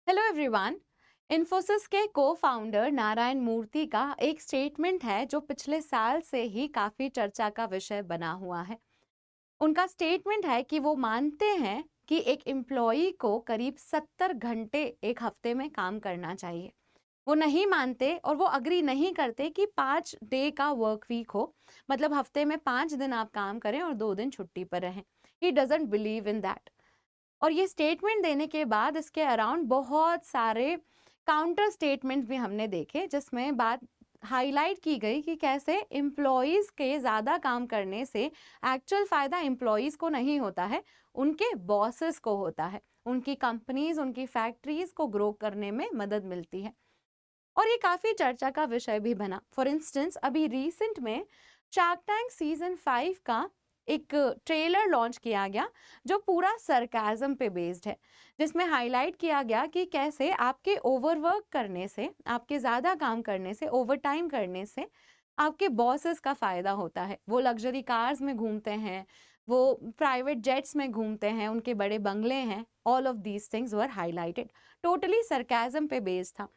Hello everyone. Infosys के को founder Narayan मूर्ति का एक स्टेटमेंट है जो पिछले साल से ही काफी चर्चा का विषय बना हुआ है। उनका स्टेटमेंट है कि वो मानते हैं कि एक एम्प्लॉई को करीब 70 घंटे एक हफ्ते में काम करना चाहिए। वो नहीं मानते और वो अग्री नहीं करते कि 5 डे का वर्क वीक हो, मतलब हफ्ते में 5 दिन आप काम करें और 2 दिन छुट्टी पर रहें। He doesn't believe in that. और ये स्टेटमेंट देने के बाद इसके अराउंड बहुत सारे काउंटर स्टेटमेंट भी हमने देखे, जिसमें बात हाईलाइट की गई कि कैसे एम्प्लॉयज़ के ज़्यादा काम करने से एक्चुअल फ़ायदा एम्प्लॉयज़ को नहीं होता है, उनके बॉसेस को होता है। उनकी कंपनीज, उनकी फैक्ट्रीज को ग्रो करने में मदद मिलती है। और ये काफ़ी चर्चा का विषय भी बना। फॉर इंस्टेंस, अभी रिसेंट में शार्क टैंक सीजन 5 का एक ट्रेलर लॉन्च किया गया जो पूरा सरकाज़म पे बेस्ड है, जिसमें हाईलाइट किया गया कि कैसे आपके ओवरवर्क करने से, आपके ज़्यादा काम करने से, ओवर टाइम करने से आपके बॉसेस का फ़ायदा होता है। वो लग्जरी कार्स में घूमते हैं, वो प्राइवेट जेट्स में घूमते हैं, उनके बड़े बंगले हैं। All of these things were highlighted. Totally sarcasm पे बेस्ड था।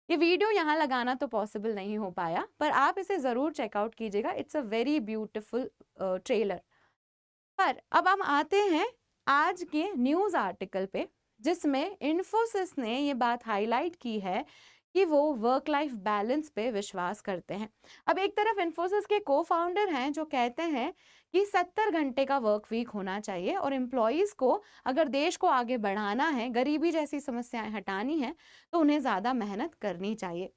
ये वीडियो यहाँ लगाना तो पॉसिबल नहीं हो पाया, पर आप इसे ज़रूर चेकआउट कीजिएगा। It's a very beautiful trailer. पर अब हम आते हैं आज के न्यूज़ आर्टिकल पे, जिसमें इन्फोसिस ने ये बात हाईलाइट की है कि वो वर्क लाइफ बैलेंस पे विश्वास करते हैं। अब एक तरफ इन्फोसिस के को फाउंडर हैं जो कहते हैं कि 70 घंटे का वर्क वीक होना चाहिए और एम्प्लॉयज़ को अगर देश को आगे बढ़ाना है, गरीबी जैसी समस्याएं हटानी है, तो उन्हें ज़्यादा मेहनत करनी चाहिए।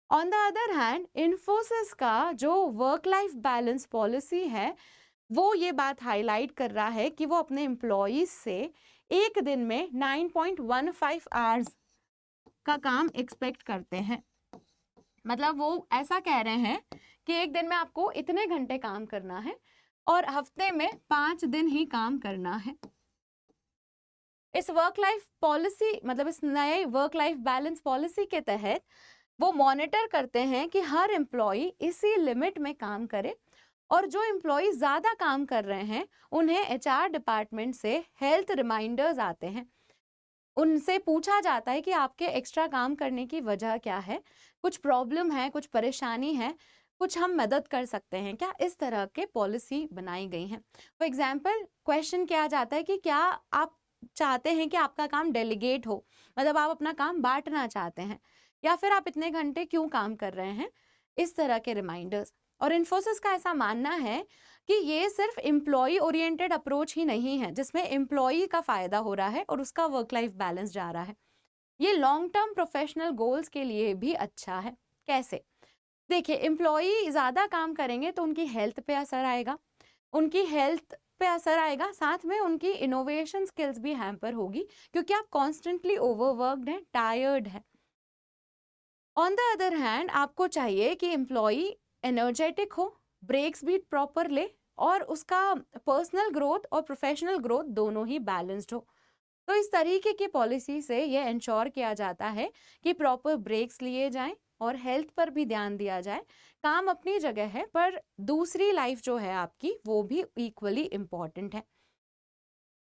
On the other hand, Infosys का जो वर्क लाइफ बैलेंस पॉलिसी है, वो ये बात हाईलाइट कर रहा है कि वो अपने एम्प्लॉयज से एक दिन में 9.15 आवर्स का काम एक्सपेक्ट करते हैं। मतलब वो ऐसा कह रहे हैं कि एक दिन में आपको इतने घंटे काम करना है और हफ्ते में 5 दिन ही काम करना है। इस वर्क लाइफ पॉलिसी, मतलब इस नए वर्क लाइफ बैलेंस पॉलिसी के तहत वो मॉनिटर करते हैं कि हर एम्प्लॉय इसी लिमिट में काम करे, और जो एम्प्लॉय ज़्यादा काम कर रहे हैं उन्हें एचआर डिपार्टमेंट से हेल्थ रिमाइंडर्स आते हैं। उनसे पूछा जाता है कि आपके एक्स्ट्रा काम करने की वजह क्या है, कुछ प्रॉब्लम है, कुछ परेशानी है, कुछ हम मदद कर सकते हैं क्या। इस तरह के पॉलिसी बनाई गई हैं। फॉर एग्जाम्पल, क्वेश्चन किया जाता है कि क्या आप चाहते हैं कि आपका काम डेलीगेट हो, मतलब आप अपना काम बांटना चाहते हैं, या फिर आप इतने घंटे क्यों काम कर रहे हैं, इस तरह के रिमाइंडर्स। और इन्फोसिस का ऐसा मानना है कि ये सिर्फ एम्प्लॉय ओरिएंटेड अप्रोच ही नहीं है जिसमें एम्प्लॉय का फायदा हो रहा है और उसका वर्क लाइफ बैलेंस जा रहा है। ये लॉन्ग टर्म प्रोफेशनल गोल्स के लिए भी अच्छा है। कैसे? देखिए, एम्प्लॉय ज़्यादा काम करेंगे तो उनकी हेल्थ पे असर आएगा, उनकी हेल्थ पे असर आएगा, साथ में उनकी इनोवेशन स्किल्स भी हैम्पर होगी, क्योंकि आप कॉन्स्टेंटली ओवरवर्कड हैं, टायर्ड हैं। ऑन द अदर हैंड, आपको चाहिए कि एम्प्लॉय एनर्जेटिक हो, ब्रेक्स भी प्रॉपर ले, और उसका पर्सनल ग्रोथ और प्रोफेशनल ग्रोथ दोनों ही बैलेंस्ड हो। तो इस तरीके की पॉलिसी से ये इंश्योर किया जाता है कि प्रॉपर ब्रेक्स लिए जाएं और हेल्थ पर भी ध्यान दिया जाए। काम अपनी जगह है, पर दूसरी लाइफ जो है आपकी, वो भी इक्वली इम्पॉर्टेंट है।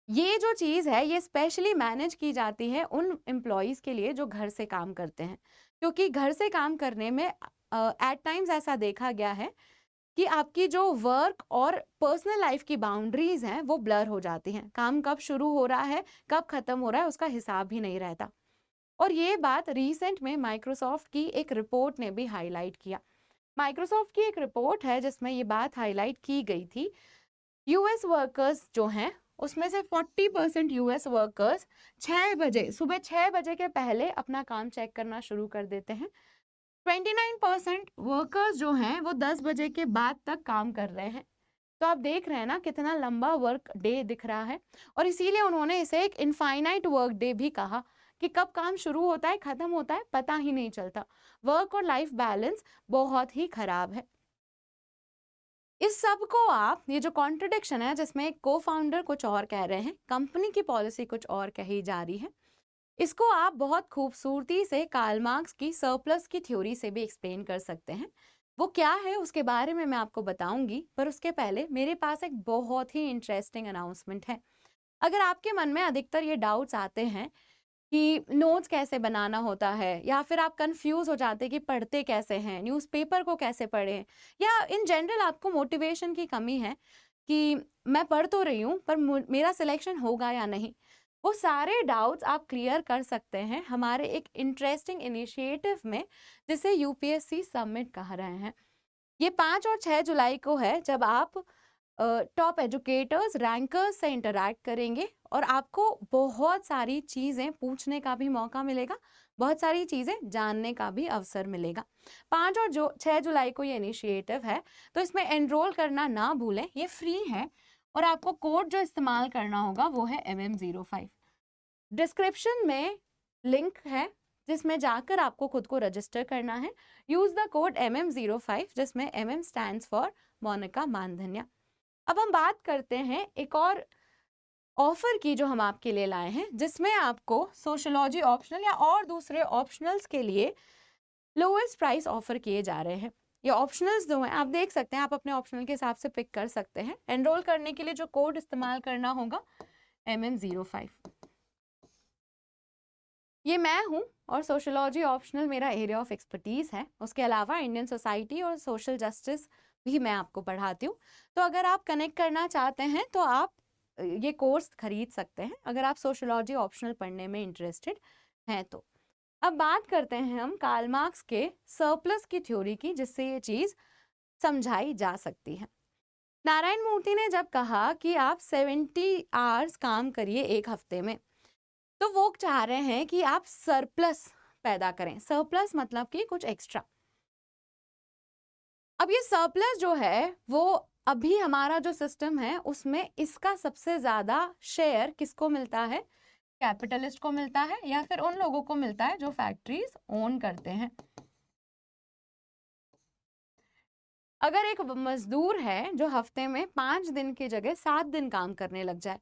ये जो चीज़ है, ये स्पेशली मैनेज की जाती है उन एम्प्लॉयज़ के लिए जो घर से काम करते हैं, क्योंकि घर से काम करने में एट टाइम्स ऐसा देखा गया है कि आपकी जो वर्क और पर्सनल लाइफ की बाउंड्रीज हैं वो ब्लर हो जाती हैं। काम कब शुरू हो रहा है, कब खत्म हो रहा है, उसका हिसाब ही नहीं रहता। और ये बात रिसेंट में माइक्रोसॉफ्ट की एक रिपोर्ट ने भी हाईलाइट किया। माइक्रोसॉफ्ट की एक रिपोर्ट है जिसमें ये बात हाईलाइट की गई थी। यूएस वर्कर्स जो हैं, उसमें से 40% यूएस वर्कर्स 6 बजे, सुबह 6 बजे के पहले अपना काम चेक करना शुरू कर देते हैं। 29% वर्कर्स जो हैं वो 10 बजे के बाद तक काम कर रहे हैं। तो आप देख रहे हैं ना कितना लंबा वर्क डे दिख रहा है। और इसीलिए उन्होंने इसे एक इनफाइनाइट वर्क डे भी कहा, कि कब काम शुरू होता है, खत्म होता है, पता ही नहीं चलता। वर्क और लाइफ बैलेंस बहुत ही खराब है। इस सब को आप, ये जो कॉन्ट्रडिक्शन है जिसमें को फाउंडर कुछ और कह रहे हैं, कंपनी की पॉलिसी कुछ और कही जा रही है, इसको आप बहुत खूबसूरती से कार्ल मार्क्स की सरप्लस की थ्योरी से भी एक्सप्लेन कर सकते हैं। वो क्या है उसके बारे में मैं आपको बताऊंगी, पर उसके पहले मेरे पास एक बहुत ही इंटरेस्टिंग अनाउंसमेंट है। अगर आपके मन में अधिकतर ये डाउट्स आते हैं कि नोट्स कैसे बनाना होता है, या फिर आप कंफ्यूज हो जाते हैं कि पढ़ते कैसे हैं, न्यूज़पेपर को कैसे पढ़ें, या इन जनरल आपको मोटिवेशन की कमी है कि मैं पढ़ तो रही हूँ पर मेरा सिलेक्शन होगा या नहीं। वो सारे डाउट्स आप क्लियर कर सकते हैं हमारे एक इंटरेस्टिंग इनिशिएटिव में, जिसे यूपीएससी समिट कह रहे हैं। ये 5 और 6 जुलाई को है, जब आप टॉप एजुकेटर्स, रैंकर्स से इंटरैक्ट करेंगे और आपको बहुत सारी चीज़ें पूछने का भी मौका मिलेगा, बहुत सारी चीज़ें जानने का भी अवसर मिलेगा। 5 और 6 जुलाई को ये इनिशिएटिव है, तो इसमें एनरोल करना ना भूलें, ये फ्री है और आपको कोड जो इस्तेमाल करना होगा वो है MM05। डिस्क्रिप्शन में लिंक है जिसमें जाकर आपको खुद को रजिस्टर करना है। यूज़ द कोड MM05, जिसमें MM स्टैंड्स फॉर मोनिका मानधन्या। अब हम बात करते हैं एक और ऑफर की जो हम आपके लिए लाए हैं, जिसमें आपको सोशियोलॉजी ऑप्शनल या और दूसरे ऑप्शनल्स के लिए लोएस्ट प्राइस ऑफर किए जा रहे हैं। ये ऑप्शनल्स जो हैं आप देख सकते हैं, आप अपने ऑप्शनल के हिसाब से पिक कर सकते हैं। एनरोल करने के लिए जो कोड इस्तेमाल करना होगा MM05। ये मैं हूँ और सोशियोलॉजी ऑप्शनल मेरा एरिया ऑफ एक्सपर्टीज़ है। उसके अलावा इंडियन सोसाइटी और सोशल जस्टिस भी मैं आपको पढ़ाती हूँ। तो अगर आप कनेक्ट करना चाहते हैं तो आप ये कोर्स खरीद सकते हैं, अगर आप सोशियोलॉजी ऑप्शनल पढ़ने में इंटरेस्टेड हैं तो। अब बात करते हैं हम कार्ल मार्क्स के सरप्लस की थ्योरी की, जिससे ये चीज़ समझाई जा सकती है। नारायण मूर्ति ने जब कहा कि आप 70 आवर्स काम करिए एक हफ्ते में, तो वो चाह रहे हैं कि आप सरप्लस पैदा करें। सरप्लस मतलब कि कुछ एक्स्ट्रा। अब ये सरप्लस जो है वो अभी हमारा जो सिस्टम है उसमें इसका सबसे ज्यादा शेयर किसको मिलता है? कैपिटलिस्ट को मिलता है, या फिर उन लोगों को मिलता है जो फैक्ट्रीज ओन करते हैं। अगर एक मजदूर है जो हफ्ते में 5 दिन की जगह 7 दिन काम करने लग जाए,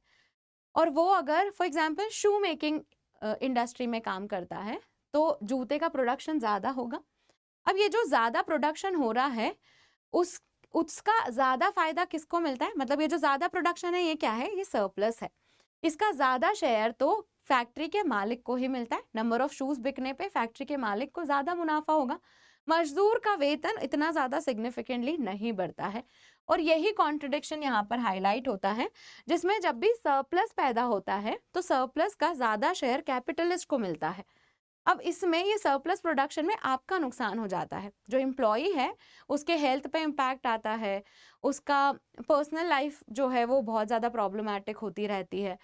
और वो अगर for example shoe making industry में काम करता है, तो जूते का प्रोडक्शन ज़्यादा होगा। अब ये जो ज़्यादा प्रोडक्शन हो रहा है उसका ज़्यादा फायदा किसको मिलता है? मतलब ये जो ज़्यादा प्रोडक्शन है ये क्या है? ये सरप्लस है। इसका ज़्यादा शेयर तो फैक्ट्री के मालिक को ही मिलता है। नंबर ऑफ शूज़ बिकने पे फैक्ट्री के मालिक को ज़्यादा मुनाफा होगा। मजदूर का वेतन इतना ज़्यादा सिग्निफिकेंटली नहीं बढ़ता है। और यही कॉन्ट्रडिक्शन यहाँ पर हाईलाइट होता है, जिसमें जब भी सरप्लस पैदा होता है तो सरप्लस का ज़्यादा शेयर कैपिटलिस्ट को मिलता है। अब इसमें ये सरप्लस प्रोडक्शन में आपका नुकसान हो जाता है। जो एम्प्लॉई है उसके हेल्थ पे इम्पैक्ट आता है, उसका पर्सनल लाइफ जो है वो बहुत ज़्यादा प्रॉब्लमैटिक होती रहती है।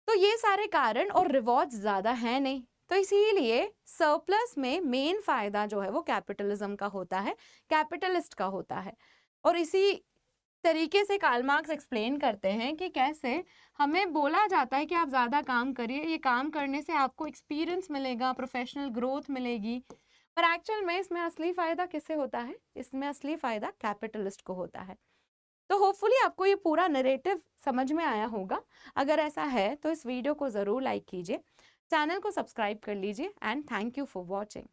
तो ये सारे कारण, और रिवॉर्ड्स ज़्यादा है नहीं, तो इसीलिए सरप्लस में मेन फायदा जो है वो कैपिटलिज्म का होता है, कैपिटलिस्ट का होता है। और इसी तरीके से कार्ल मार्क्स एक्सप्लेन करते हैं कि कैसे हमें बोला जाता है कि आप ज़्यादा काम करिए, ये काम करने से आपको एक्सपीरियंस मिलेगा, प्रोफेशनल ग्रोथ मिलेगी, पर एक्चुअल में इसमें असली फ़ायदा किसे होता है? इसमें असली फ़ायदा कैपिटलिस्ट को होता है। तो होपफुली आपको ये पूरा नरेटिव समझ में आया होगा। अगर ऐसा है तो इस वीडियो को ज़रूर लाइक कीजिए, चैनल को सब्सक्राइब कर लीजिए, and thank you for watching.